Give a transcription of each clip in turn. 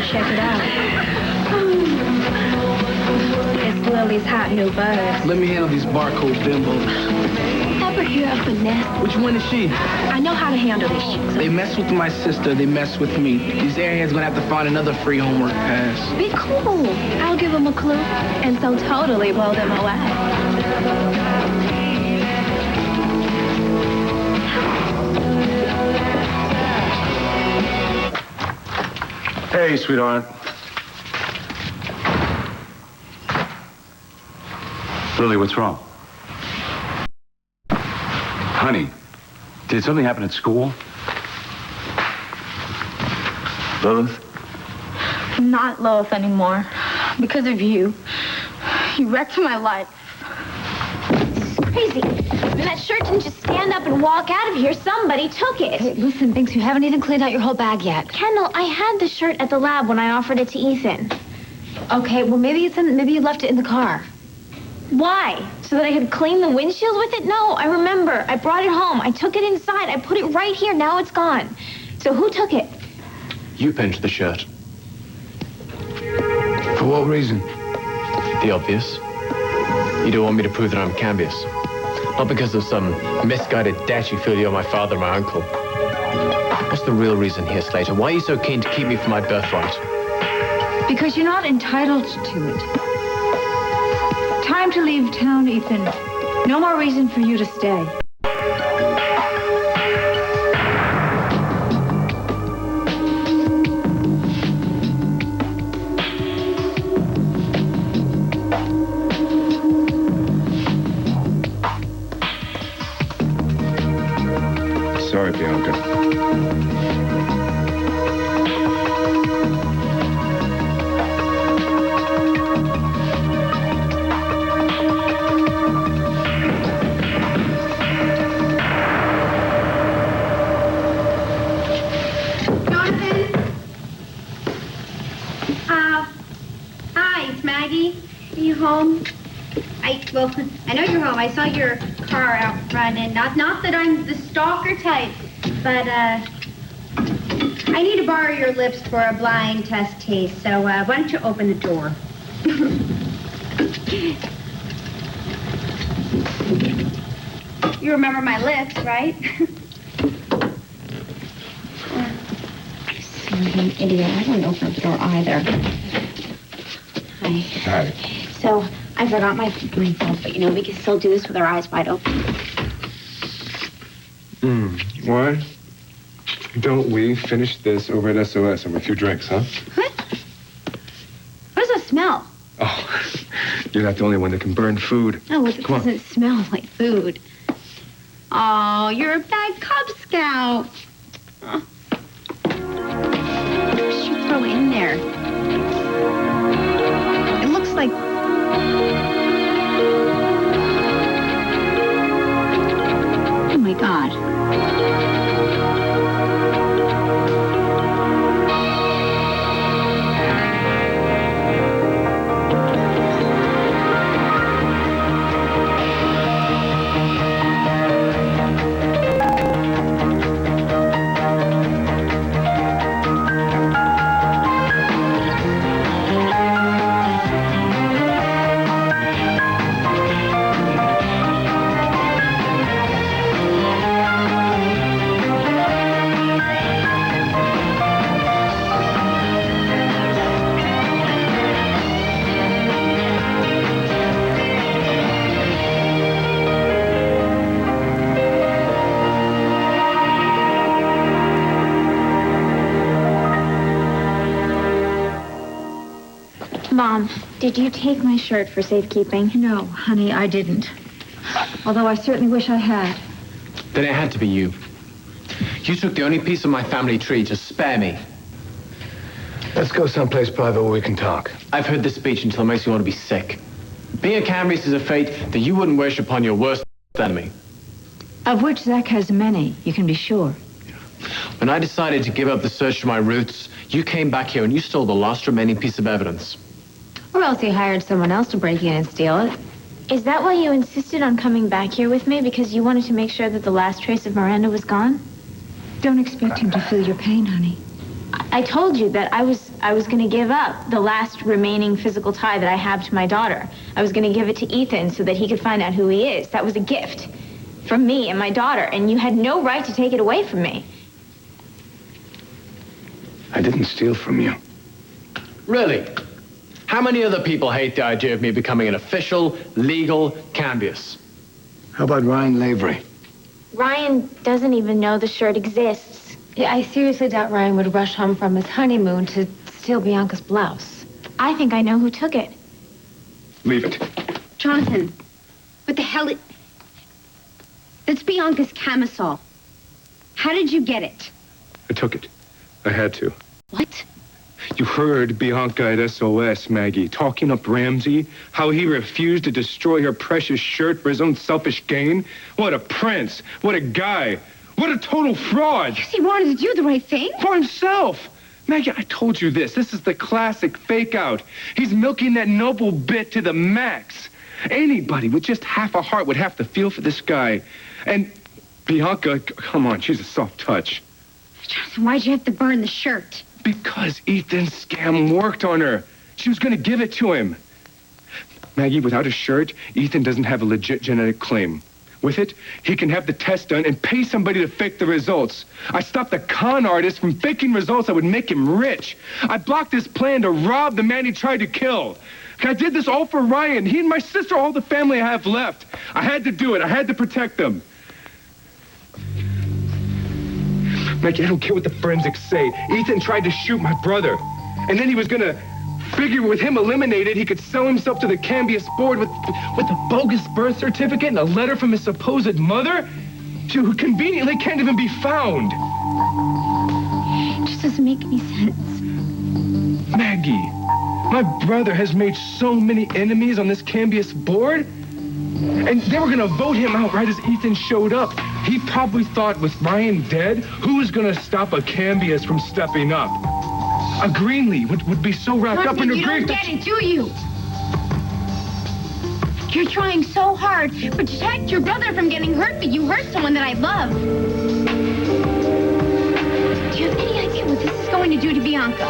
Check it out. It's Lily's hot new buzz. Let me handle these barcode bimbos. Ever hear of Vanessa? Which one is she? I know how to handle these chicks. They mess with my sister, they mess with me. These airheads gonna have to find another free homework pass. Be cool. I'll give them a clue and so totally blow them away. Hey, sweetheart. Lily, what's wrong? Honey, did something happen at school? Lilith? I'm not Lois anymore. Because of you. You wrecked my life. This is crazy. I mean, that shirt didn't just stand up and walk out of here. Somebody took it. Hey, listen, Binks, you haven't even cleaned out your whole bag yet. Kendall, I had the shirt at the lab when I offered it to Ethan. Okay, well, maybe you left it in the car. Why? So that I could clean the windshield with it? No, I remember. I brought it home. I took it inside. I put it right here. Now it's gone. So who took it? You pinched the shirt. For what reason? The obvious. You don't want me to prove that I'm Cambius. Not because of some misguided debt you feel you owe my father or my uncle. What's the real reason here, Slater? Why are you so keen to keep me from my birthright? Because you're not entitled to it. Time to leave town, Ethan. No more reason for you to stay. Sorry, Bianca. Hi, it's Maggie. Are you home? Well, I know you're home. I saw your car out front, and not that I'm the stalker type, but, I need to borrow your lips for a blind test taste, so, why don't you open the door? You remember my lips, right? Silly idiot. I wouldn't open the door either. Hi. Hi. So, I forgot my myself, but we can still do this with our eyes wide open. Why don't we finish this over at SOS over a few drinks, huh? What? What does that smell? Oh, you're not the only one that can burn food. Oh, it Come on. doesn't smell like food. Oh, you're a bad Cub Scout. Oh. What did you throw in there? It looks like... Oh, my God. Mom, did you take my shirt for safekeeping? No, honey, I didn't. Although I certainly wish I had. Then it had to be you. You took the only piece of my family tree to spare me. Let's go someplace private where we can talk. I've heard this speech until it makes me want to be sick. Being a Cambius is a fate that you wouldn't wish upon your worst enemy. Of which Zach has many, you can be sure. When I decided to give up the search for my roots, you came back here and you stole the last remaining piece of evidence. Or else he hired someone else to break in and steal it. Is that why you insisted on coming back here with me? Because you wanted to make sure that the last trace of Miranda was gone? Don't expect him to feel your pain, honey. I told you that I was going to give up the last remaining physical tie that I have to my daughter. I was going to give it to Ethan so that he could find out who he is. That was a gift from me and my daughter, and you had no right to take it away from me. I didn't steal from you. Really? How many other people hate the idea of me becoming an official, legal Cambius? How about Ryan Lavery? Ryan doesn't even know the shirt exists. Yeah, I seriously doubt Ryan would rush home from his honeymoon to steal Bianca's blouse. I think I know who took it. Leave it. Jonathan, what the hell? That's Bianca's camisole. How did you get it? I took it. I had to. What? You heard Bianca at SOS, Maggie, talking up Ramsey, how he refused to destroy her precious shirt for his own selfish gain. What a prince. What a guy. What a total fraud. Yes, he wanted to do the right thing. For himself. Maggie, I told you this. This is the classic fake out. He's milking that noble bit to the max. Anybody with just half a heart would have to feel for this guy. And Bianca, come on, she's a soft touch. Jonathan, why'd you have to burn the shirt? Because Ethan's scam worked on her. She was going to give it to him. Maggie, without a shirt, Ethan doesn't have a legit genetic claim. With it, he can have the test done and pay somebody to fake the results. I stopped a con artist from faking results that would make him rich. I blocked his plan to rob the man he tried to kill. I did this all for Ryan. He and my sister, all the family I have left. I had to do it. I had to protect them. Maggie, I don't care what the forensics say. Ethan tried to shoot my brother. And then he was gonna figure with him eliminated, he could sell himself to the Cambius board with a bogus birth certificate and a letter from his supposed mother, who conveniently can't even be found. It just doesn't make any sense. Maggie, my brother has made so many enemies on this Cambius board. And they were going to vote him out right as Ethan showed up. He probably thought with Ryan dead, who was going to stop a Cambius from stepping up? A Greenlee would be so wrapped up in her you grief don't get it, do you? You're trying so hard to protect your brother from getting hurt, but you hurt someone that I love. Do you have any idea what this is going to do to Bianca?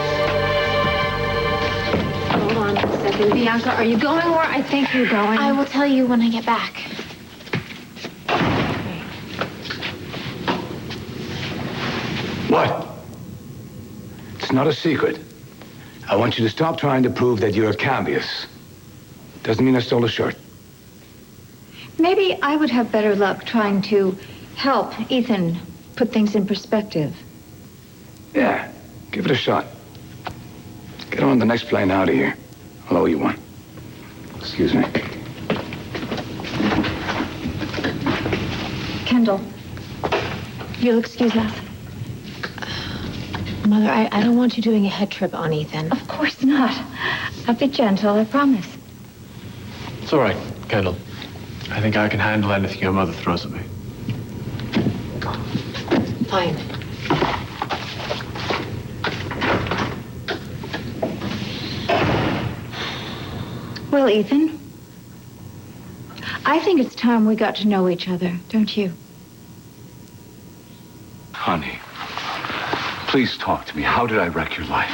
Hold on a second. Bianca, are you going where I think you're going? I will tell you when I get back. What? It's not a secret. I want you to stop trying to prove that you're a Cambius. Doesn't mean I stole a shirt. Maybe I would have better luck trying to help Ethan put things in perspective. Yeah, give it a shot. Get on the next plane out of here. I'll owe you one. Excuse me. Kendall, you'll excuse us. Mother, I don't want you doing a head trip on Ethan. Of course not. I'll be gentle, I promise. It's all right, Kendall. I think I can handle anything your mother throws at me. Fine. Well, Ethan, I think it's time we got to know each other, don't you? Honey, please talk to me. How did I wreck your life?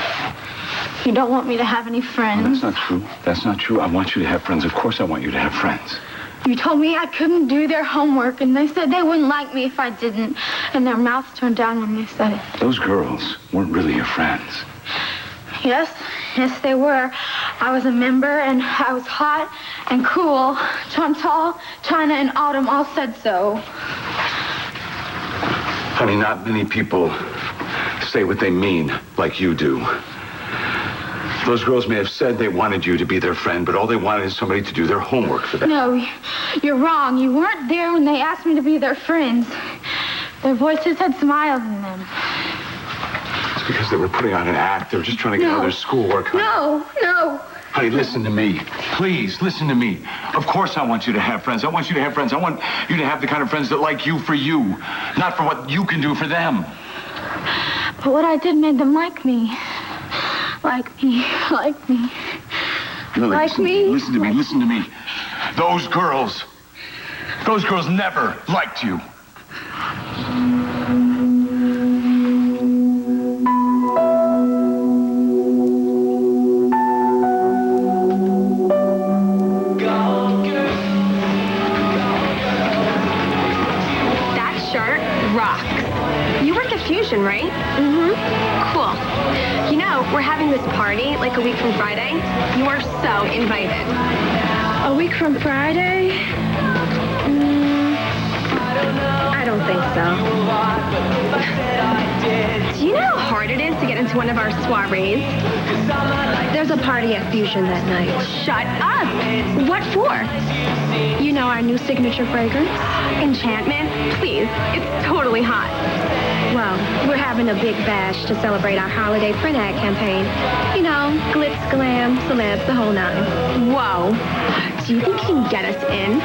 You don't want me to have any No, friends. that's not true. That's not true. I want you to have friends. Of course I want you to have friends. You told me I couldn't do their homework, and they said they wouldn't like me if I didn't. And their mouths turned down when they said it. Those girls weren't really your friends. Yes, they were. I was a member, and I was hot and cool. Chantal, China, and Autumn all said so. Honey, not many people say what they mean like you do. Those girls may have said they wanted you to be their friend, but all they wanted is somebody to do their homework for them. No, you're wrong. You weren't there when they asked me to be their friends. Their voices had smiles in them. It's because they were putting on an act. They were just trying to get out of their schoolwork. Honey. No. Honey, listen to me. Please, listen to me. Of course I want you to have friends. I want you to have friends. I want you to have the kind of friends that like you for you, not for what you can do for them. But what I did made them like me. Like me. Lily, Like me. Listen to me. Listen to me. Those girls never liked you. Fusion, right? Mm-hmm. Cool. You know, we're having this party like a week from Friday. You are so invited. A week from Friday? I don't think so. Do you know how hard it is to get into one of our soirees? There's a party at Fusion that night. Shut up! What for? You know our new signature fragrance? Enchantment? Please, it's totally hot. Well, we're having a big bash to celebrate our holiday print ad campaign. You know, glitz, glam, celebs, the whole nine. Whoa. Do you think you can get us in?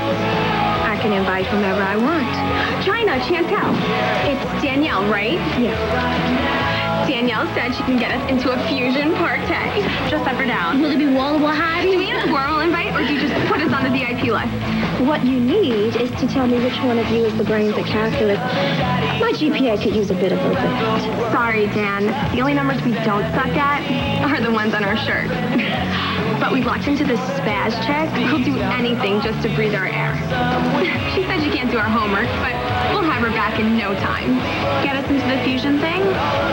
I can invite whomever I want. China, Chantel. It's Danielle, right? Yeah. Danielle said she can get us into a fusion party. Just up or down. Will it be wall high? Do we need a formal invite, or do you just put us on the VIP list? What you need is to tell me which one of you is the brains at calculus. My GPA could use a bit of a lift. Sorry, Dan. The only numbers we don't suck at are the ones on our shirt. But we locked into this spaz chick who'll do anything just to breathe our air. She said she can't do our homework, but we'll have her back in no time. Get us into the fusion thing?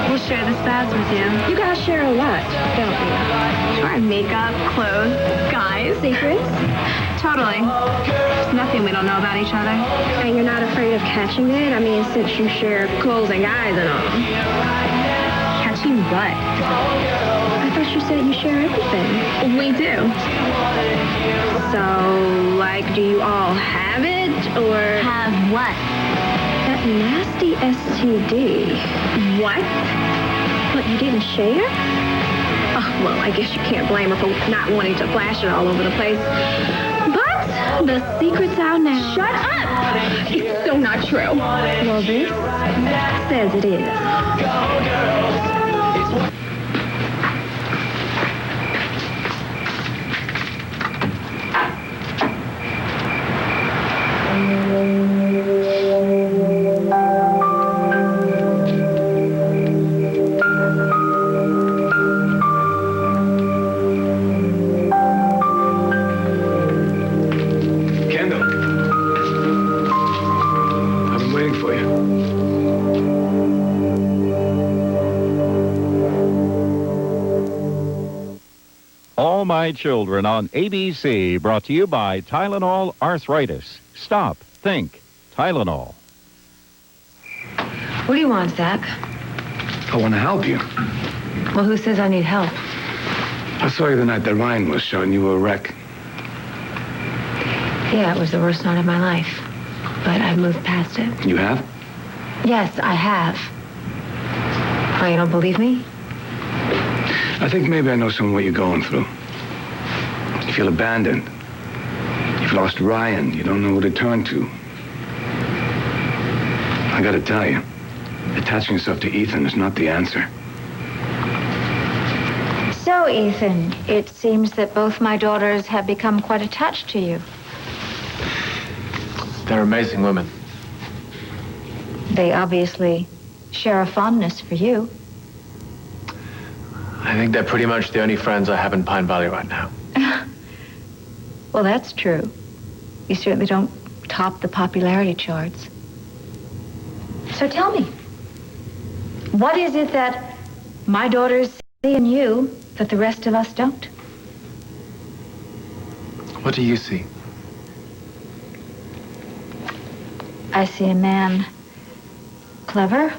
We'll share the spaz with you. You guys share a lot, don't you? Sure, makeup, clothes, guys. Secrets? Totally. There's nothing we don't know about each other. And you're not afraid of catching it? I mean, since you share clothes and guys and all. Catching what? I thought you said you share everything. We do. So, like, do you all have it, or... Have what? That nasty STD. What? What, you didn't share? Oh, well, I guess you can't blame her for not wanting to flash it all over the place. But the secret's out now. Shut up! It's so not true. Well, this says it is. All My Children on ABC, brought to you by Tylenol Arthritis. Stop. Think. Tylenol. What do you want, Zach? I want to help you. Well, who says I need help? I saw you the night that Ryan was showing you a wreck. Yeah, it was the worst night of my life. But I've moved past it. You have? Yes, I have. Oh, you don't believe me? I think maybe I know some of what you're going through. You feel abandoned. You've lost Ryan. You don't know who to turn to. I gotta tell you, attaching yourself to Ethan is not the answer. So, Ethan, it seems that both my daughters have become quite attached to you. They're amazing women. They obviously share a fondness for you. I think they're pretty much the only friends I have in Pine Valley right now. Well, that's true. You certainly don't top the popularity charts. So tell me, what is it that my daughters see in you that the rest of us don't? What do you see? I see a man clever,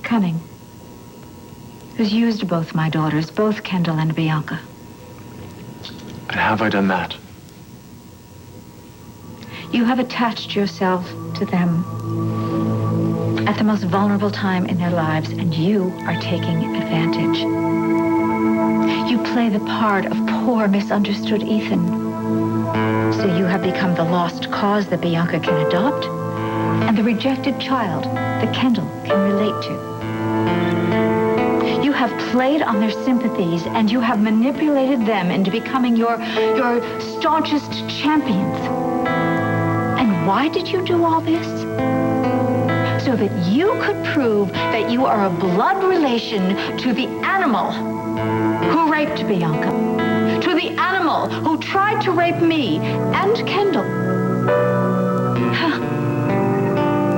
cunning, who's used both my daughters, both Kendall and Bianca. And how have I done that? You have attached yourself to them at the most vulnerable time in their lives, and you are taking advantage. You play the part of poor, misunderstood Ethan. So you have become the lost cause that Bianca can adopt, and the rejected child that Kendall can relate to. You have played on their sympathies, and you have manipulated them into becoming your staunchest champions. And why did you do all this? So that you could prove that you are a blood relation to the animal who raped Bianca, to the animal who tried to rape me and Kendall.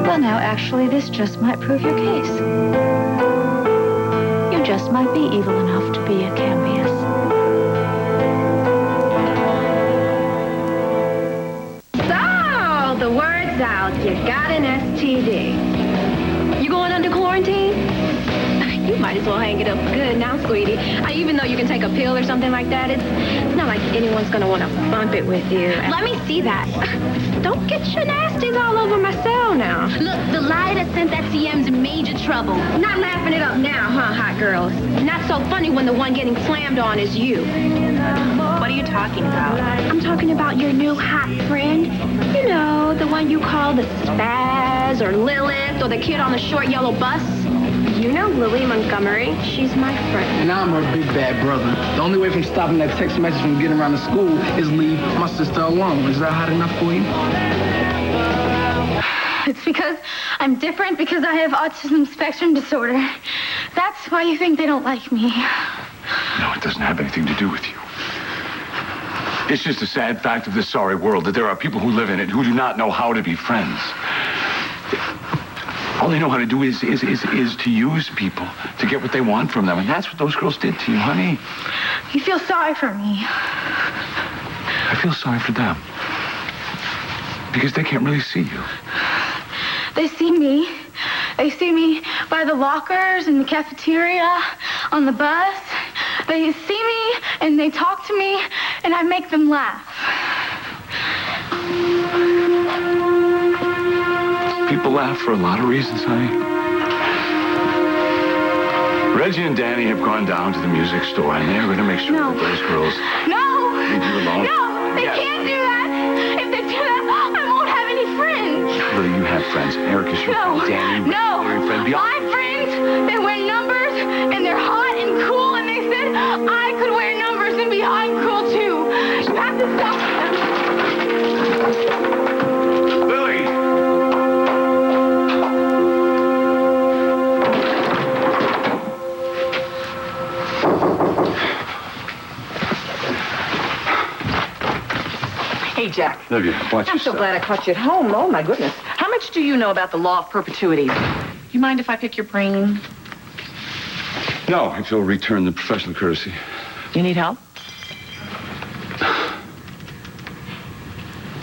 Well, Well, now, actually, this just might prove your case. You just might be evil enough to be a Cambius. So, the word's out. You got an STD. You going under quarantine? You might as well hang it up good now, sweetie. Even though you can take a pill or something like that, it's not like anyone's gonna want to bump it with you. Let me see that. Don't get your nasties all over my cell now. Look, the lie that sent that CM's in major trouble. Not laughing it up now, huh, hot girls? Not so funny when the one getting slammed on is you. What are you talking about? I'm talking about your new hot friend. You know, the one you call the Spaz or Lilith or the kid on the short yellow bus. You know Lily Montgomery. She's my friend. And I'm her big bad brother. The only way from stopping that text message from getting around the school is leave my sister alone. Is that hot enough for you? It's because I'm different, because I have autism spectrum disorder. That's why you think they don't like me. No, it doesn't have anything to do with you. It's just a sad fact of this sorry world that there are people who live in it who do not know how to be friends. All they know how to do is to use people to get what they want from them. And that's what those girls did to you, honey. You feel sorry for me. I feel sorry for them. Because they can't really see you. They see me. They see me by the lockers in the cafeteria, on the bus. They see me and they talk to me and I make them laugh. People laugh for a lot of reasons, honey. Reggie and Danny have gone down to the music store, and they're going to make sure that those girls leave you alone. No, they can't do that. If they do that, I won't have any friends. Lily, you have friends. Eric is your friend. Danny, your friend. My friends, they wear numbers, and they're hot and cool, and they said I could wear numbers and be hot and cool, too. You have to stop them. Lily! Hey, Jack. Olivia, watch I'm so yourself. glad I caught you at home. Oh, my goodness. How much do you know about the law of perpetuity? Do you mind if I pick your brain? No, if you'll return the professional courtesy. You need help?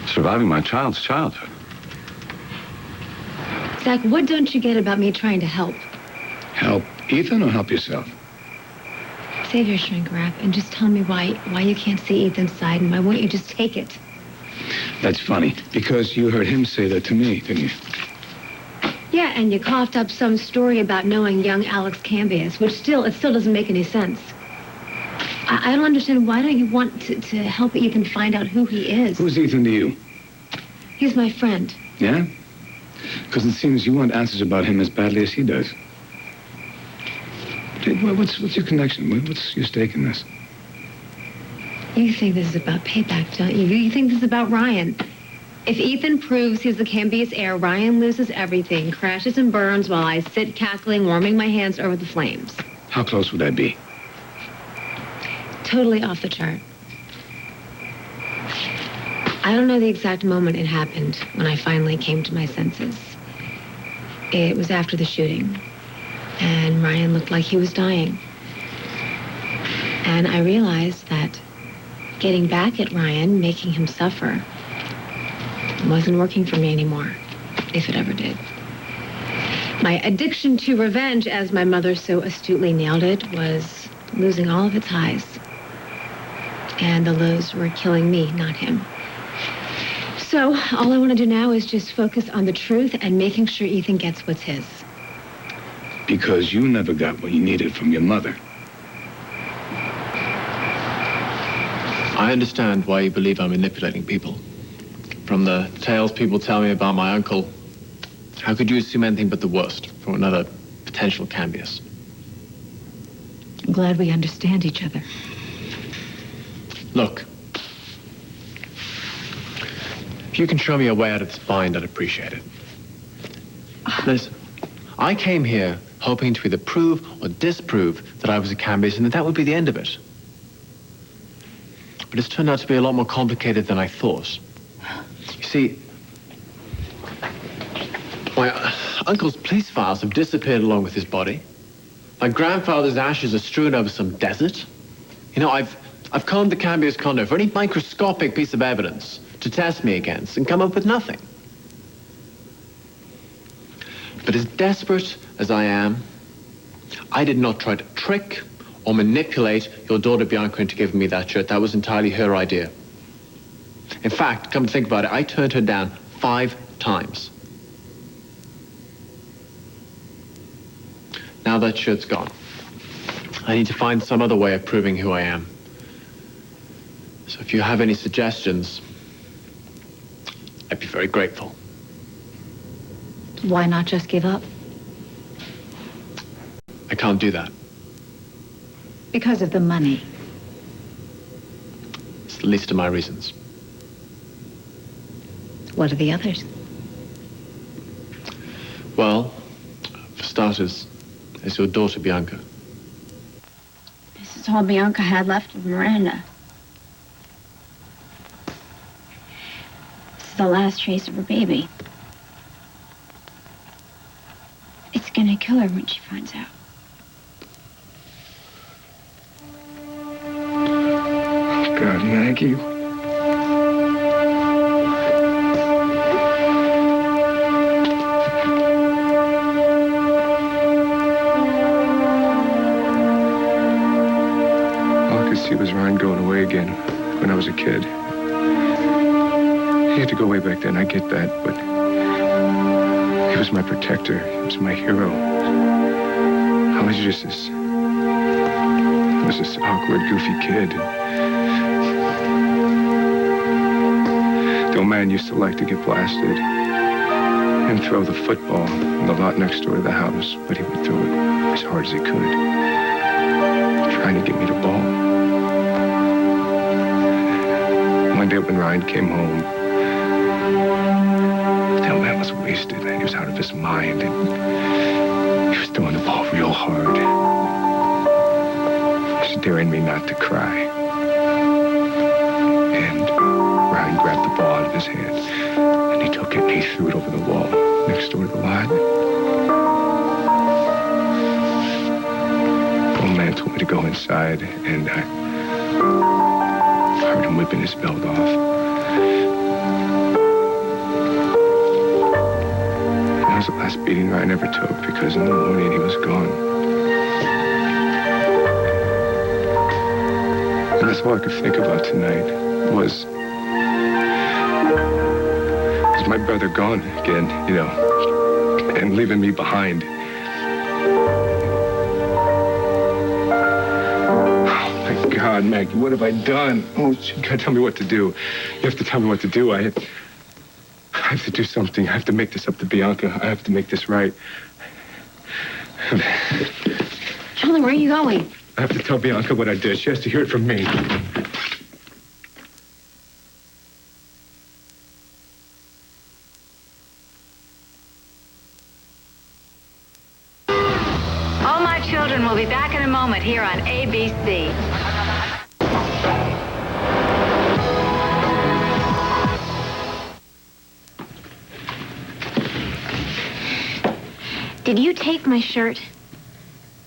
Surviving my child's childhood. Zach, what don't you get about me trying to help? Help Ethan or help yourself? Save your shrink wrap and just tell me why you can't see Ethan's side and why won't you just take it? That's funny, because you heard him say that to me, didn't you? Yeah, and you coughed up some story about knowing young Alex Cambius, which still doesn't make any sense. I don't understand. Why don't you want to help Ethan find out who he is? Who's Ethan to you? He's my friend. Yeah? Because it seems you want answers about him as badly as he does. What's your connection? What's your stake in this? You think this is about payback, don't you? You think this is about Ryan. If Ethan proves he's the Cambius heir, Ryan loses everything, crashes and burns while I sit cackling, warming my hands over the flames. How close would that be? Totally off the chart. I don't know the exact moment it happened when I finally came to my senses. It was after the shooting, and Ryan looked like he was dying. And I realized that getting back at Ryan, making him suffer, wasn't working for me anymore, if it ever did. My addiction to revenge, as my mother so astutely nailed it, was losing all of its highs. And the lows were killing me, not him. So all I want to do now is just focus on the truth and making sure Ethan gets what's his. Because you never got what you needed from your mother. I understand why you believe I'm manipulating people. From the tales people tell me about my uncle, how could you assume anything but the worst from another potential Cambius? I'm glad we understand each other. Look, if you can show me a way out of this bind, I'd appreciate it. Listen, I came here hoping to either prove or disprove that I was a Cambius and that would be the end of it. But it's turned out to be a lot more complicated than I thought. You see, My uncle's police files have disappeared along with his body. My grandfather's ashes are strewn over some desert. You know, I've combed the Cambios condo for any microscopic piece of evidence to test me against and come up with nothing. But as desperate as I am, I did not try to trick or manipulate your daughter Bianca into giving me that shirt. That was entirely her idea. In fact, come to think about it, I turned her down 5 times. Now that shirt's gone. I need to find some other way of proving who I am. So if you have any suggestions, I'd be very grateful. Why not just give up? I can't do that. Because of the money. It's the least of my reasons. What are the others? Well, for starters, there's your daughter, Bianca. This is all Bianca had left of Miranda. This is the last trace of her baby. It's gonna kill her when she finds out. God, Maggie. All I could see was Ryan going away again when I was a kid. He had to go away back then, I get that, but he was my protector. He was my hero. I was just this awkward, goofy kid. The old man used to like to get blasted and throw the football in the lot next door to the house, but he would throw it as hard as he could, trying to get me the ball. One day when Ryan came home, the old man was wasted. He was out of his mind, and he was throwing the ball real hard. He was daring me not to cry. And Ryan grabbed the ball out of his hand, and he took it and he threw it over the wall next door to the lot. The old man told me to go inside, and I heard him whipping his belt off. And that was the last beating Ryan ever took, because in the morning he was gone. And that's all I could think about tonight was my brother gone again, you know, and leaving me behind. Oh, my God, Maggie, what have I done? Oh, you gotta tell me what to do. You have to tell me what to do. I have to do something. I have to make this up to Bianca. I have to make this right. Charlie, where are you going? I have to tell Bianca what I did. She has to hear it from me. All My Children will be back in a moment here on ABC. Did you take my shirt?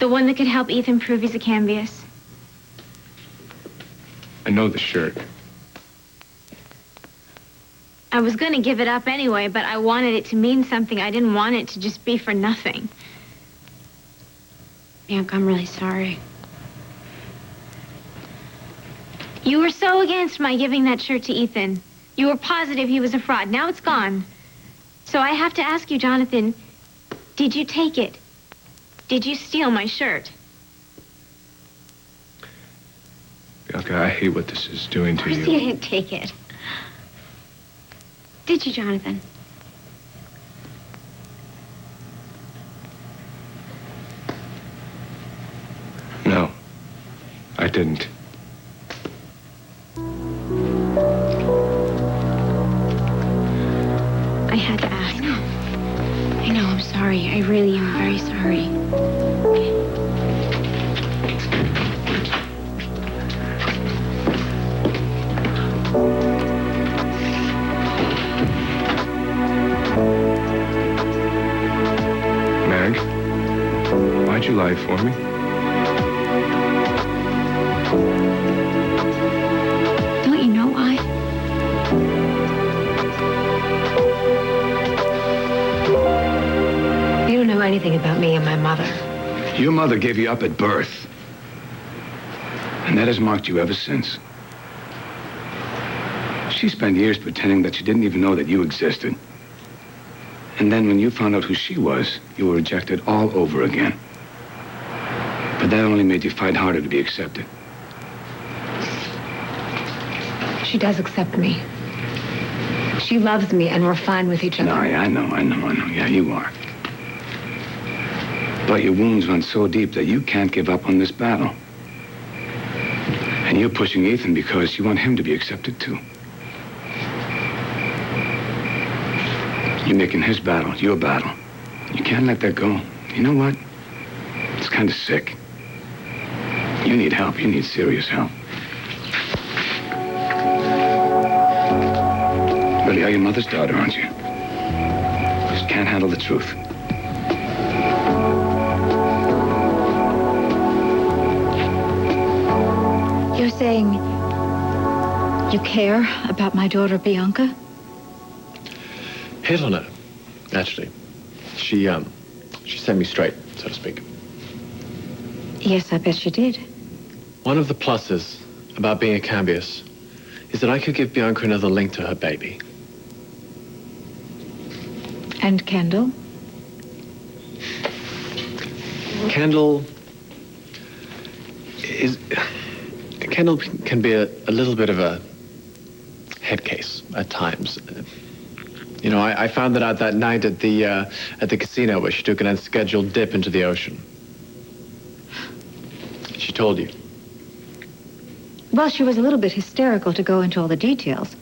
The one that could help Ethan prove he's a Cambios? I know the shirt. I was going to give it up anyway, but I wanted it to mean something. I didn't want it to just be for nothing. Bianca, I'm really sorry. You were so against my giving that shirt to Ethan. You were positive he was a fraud. Now it's gone. So I have to ask you, Jonathan, did you take it? Did you steal my shirt? Bianca, I hate what this is doing to Of course you. you didn't take it. Did you, Jonathan? No, I didn't. I had to ask. I know, I'm sorry. I really am very sorry. you lie for me? Don't you know why? You don't know anything about me and my mother. Your mother gave you up at birth. And that has marked you ever since. She spent years pretending that she didn't even know that you existed. And then when you found out who she was, you were rejected all over again. But that only made you fight harder to be accepted. She does accept me. She loves me, and we're fine with each other. No, yeah, I know. Yeah, you are. But your wounds run so deep that you can't give up on this battle. And you're pushing Ethan because you want him to be accepted, too. You're making his battle your battle. You can't let that go. You know what? It's kind of sick. You need help. You need serious help. Really, are your mother's daughter, aren't you? Just can't handle the truth. You're saying you care about my daughter, Bianca? Hit on her, actually. She set me straight, so to speak. Yes, I bet she did. One of the pluses about being a Cambius is that I could give Bianca another link to her baby. And Kendall? Kendall can be a little bit of a head case at times. You know, I found that out that night at the casino where she took an unscheduled dip into the ocean. She told you. Well, she was a little bit hysterical to go into all the details.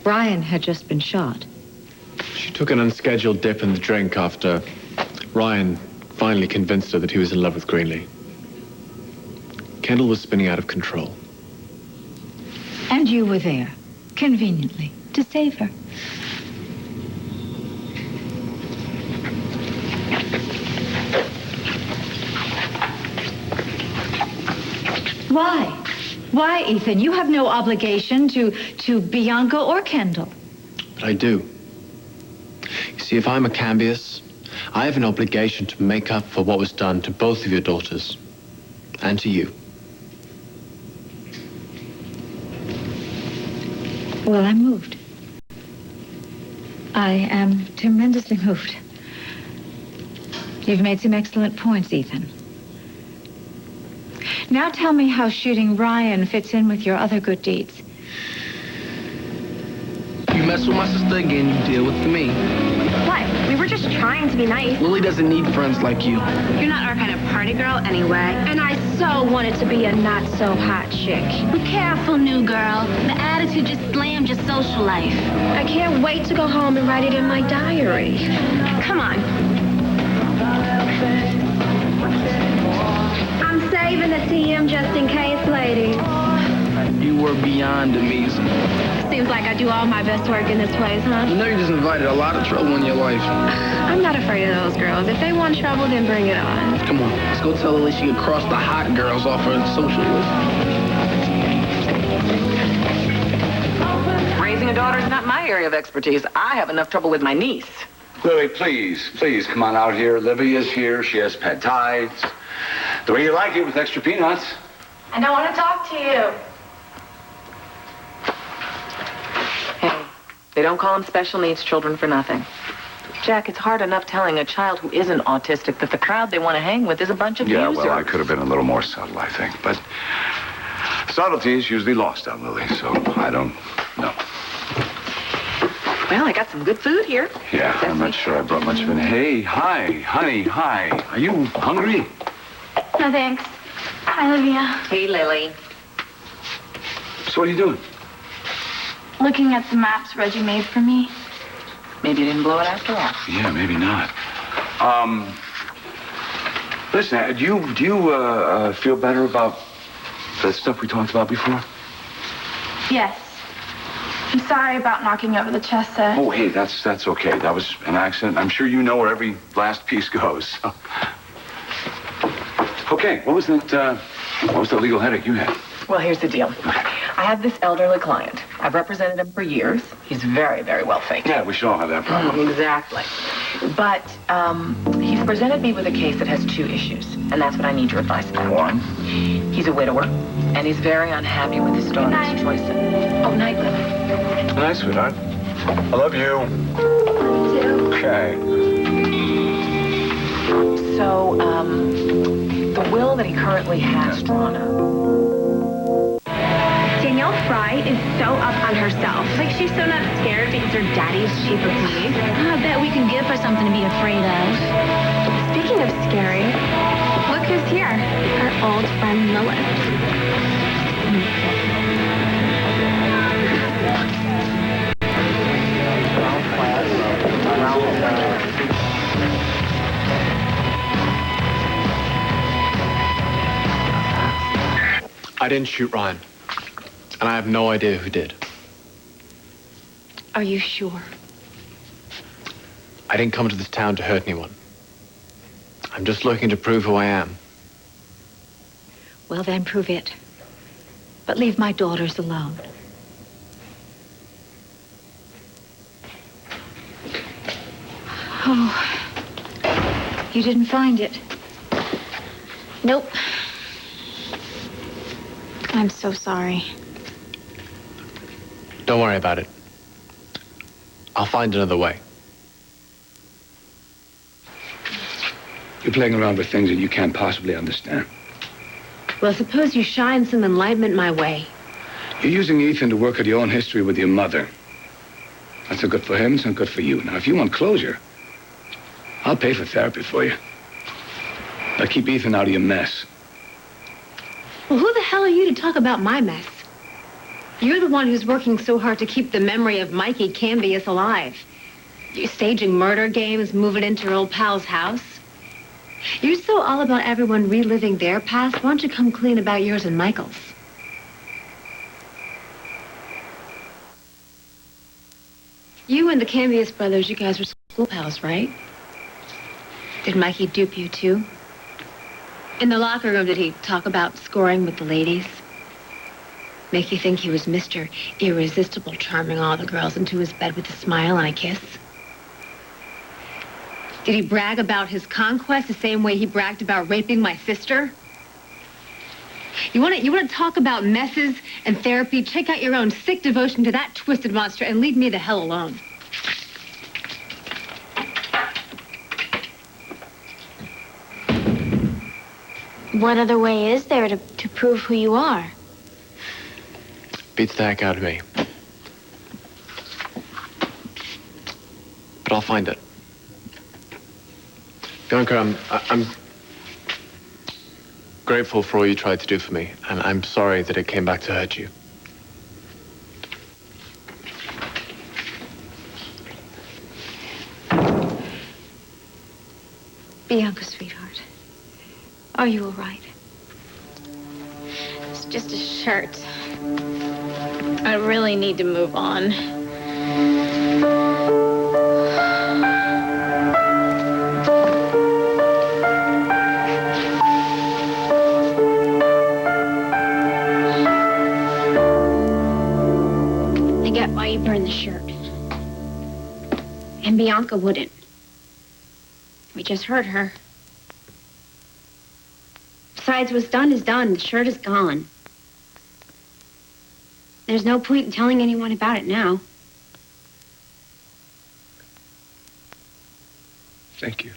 Brian had just been shot. She took an unscheduled dip in the drink after Ryan finally convinced her that he was in love with Greenlee. Kendall was spinning out of control. And you were there, conveniently, to save her. Why? Why, Ethan? You have no obligation to Bianca or Kendall. But I do. You see, if I'm a Cambius, I have an obligation to make up for what was done to both of your daughters. And to you. Well, I'm moved. I am tremendously moved. You've made some excellent points, Ethan. Now tell me how shooting Ryan fits in with your other good deeds. You mess with my sister again, you deal with me. What? We were just trying to be nice. Lily doesn't need friends like you. You're not our kind of party girl anyway. And I so wanted to be a not-so-hot chick. Be careful, new girl. The attitude just slammed your social life. I can't wait to go home and write it in my diary. Come on. I'm saving the TM just in case, ladies. You were beyond amazing. Seems like I do all my best work in this place, huh? You know you just invited a lot of trouble in your life. I'm not afraid of those girls. If they want trouble, then bring it on. Come on, let's go tell Lily she can cross the hot girls off her social list. Raising a daughter is not my area of expertise. I have enough trouble with my niece. Lily, please come on out here. Livia's here. She has pad thais. The way you like it with extra peanuts. I don't want to talk to you. Hey, they don't call them special needs children for nothing. Jack, it's hard enough telling a child who isn't autistic that the crowd they want to hang with is a bunch of Yeah, users. well, I could have been a little more subtle, I think. But subtlety is usually lost on Lily, so I don't know. Well, I got some good food here. Yeah, I'm not sure I brought much of it. Hey, hi, honey, hi. Are you hungry? No, thanks. Hi, Olivia. Hey, Lily. So what are you doing? Looking at the maps Reggie made for me. Maybe you didn't blow it after all. Yeah, maybe not. Listen, do you feel better about the stuff we talked about before? Yes. I'm sorry about knocking over the chess set. Oh, hey, that's okay. That was an accident. I'm sure you know where every last piece goes. So. Okay, what was that legal headache you had? Well, here's the deal. I have this elderly client. I've represented him for years. He's very, very wealthy. Yeah, we should all have that problem. Exactly. But he's presented me with a case that has 2 issues, and that's what I need your advice about. One? He's a widower, and he's very unhappy with his daughter's choices. Oh, night, Lily. Good night, sweetheart. I love you. Me too. Okay. So, the will that he currently has drawn up. Danielle Fry is so up on herself. Like, she's so not scared because her daddy's chief of police. I bet we can give her something to be afraid of. Speaking of scary, look who's here. Our old friend Lilith. I didn't shoot Ryan. And I have no idea who did. Are you sure? I didn't come to this town to hurt anyone. I'm just looking to prove who I am. Well, then prove it. But leave my daughters alone. Oh, you didn't find it? Nope. I'm so sorry. Don't worry about it. I'll find another way. You're playing around with things that you can't possibly understand. Well, suppose you shine some enlightenment my way. You're using Ethan to work out your own history with your mother. That's not good for him, it's not good for you. Now, if you want closure, I'll pay for therapy for you. But keep Ethan out of your mess. Well, who the hell are you to talk about my mess? You're the one who's working so hard to keep the memory of Mikey Cambius alive. You're staging murder games, moving into your old pal's house. You're so all about everyone reliving their past. Why don't you come clean about yours and Michael's? You and the Cambius brothers, you guys were school pals, right? Did Mikey dupe you too? In the locker room, did he talk about scoring with the ladies? Make you think he was Mr. Irresistible, charming all the girls into his bed with a smile and a kiss? Did he brag about his conquest the same way he bragged about raping my sister? You want to talk about messes and therapy? Check out your own sick devotion to that twisted monster and leave me the hell alone. What other way is there to prove who you are? Beats the heck out of me. But I'll find it. Bianca, I'm grateful for all you tried to do for me, and I'm sorry that it came back to hurt you. Bianca, sweetheart, are you all right? It's just a shirt. I really need to move on. I get why you burned the shirt. And Bianca wouldn't. We just hurt her. Besides, what's done is done. The shirt is gone. There's no point in telling anyone about it now. Thank you.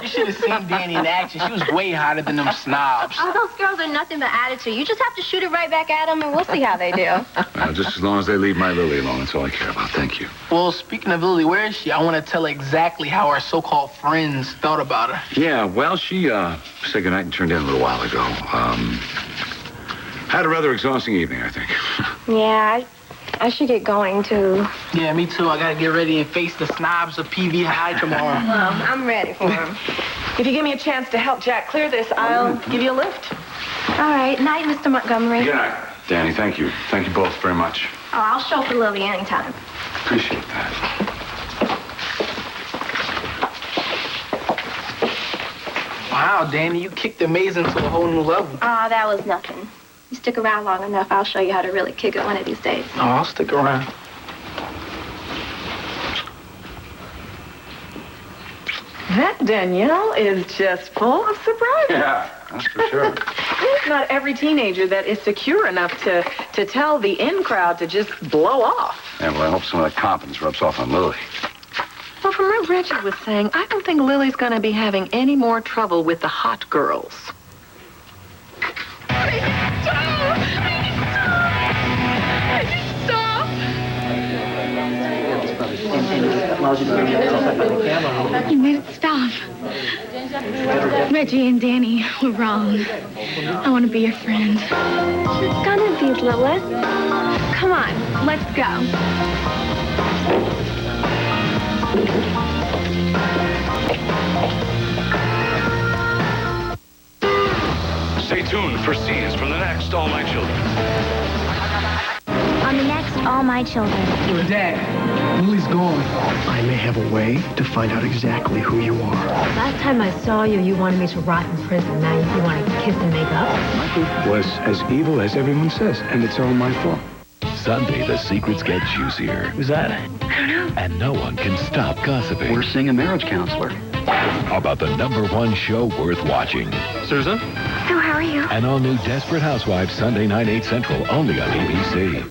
You should have seen Danny in action. She was way hotter than them snobs. Oh, those girls are nothing but attitude. You just have to shoot it right back at them, and we'll see how they do. Just as long as they leave my Lily alone, that's all I care about. Thank you. Well, speaking of Lily, where is she? I want to tell her exactly how our so-called friends thought about her. Yeah, well, she said goodnight and turned in a little while ago. Had a rather exhausting evening, I think. Yeah, I should get going, too. Yeah, me too. I got to get ready and face the snobs of PV High tomorrow. Well, I'm ready for them. If you give me a chance to help Jack clear this, I'll give you a lift. All right. Night, Mr. Montgomery. Good night, Danny. Thank you. Thank you both very much. Oh, I'll show for Lily anytime. Appreciate that. Wow, Danny, you kicked the maze into a whole new level. Oh, that was nothing. You stick around long enough, I'll show you how to really kick it one of these days. Oh, I'll stick around. That Danielle is just full of surprises. Yeah, that's for sure. It's not every teenager that is secure enough to tell the in crowd to just blow off. Yeah, well, I hope some of that confidence rubs off on Lily. Well, from what Reggie was saying, I don't think Lily's going to be having any more trouble with the hot girls. You made it stop. Reggie and Danny were wrong. I want to be your friend. It's gonna be, Lilith. Come on, let's go. Stay tuned for scenes from the next All My Children. On the next All My Children. Dad, Lily's gone. I may have a way to find out exactly who you are. Last time I saw you, you wanted me to rot in prison. Now you want to kiss and make up? Michael was as evil as everyone says, and it's all my fault. Sunday, the secrets get juicier. Who's that? And no one can stop gossiping. We're seeing a marriage counselor. About the #1 show worth watching. Susan? So how are you? An all-new Desperate Housewives, Sunday night, 8 Central, only on ABC.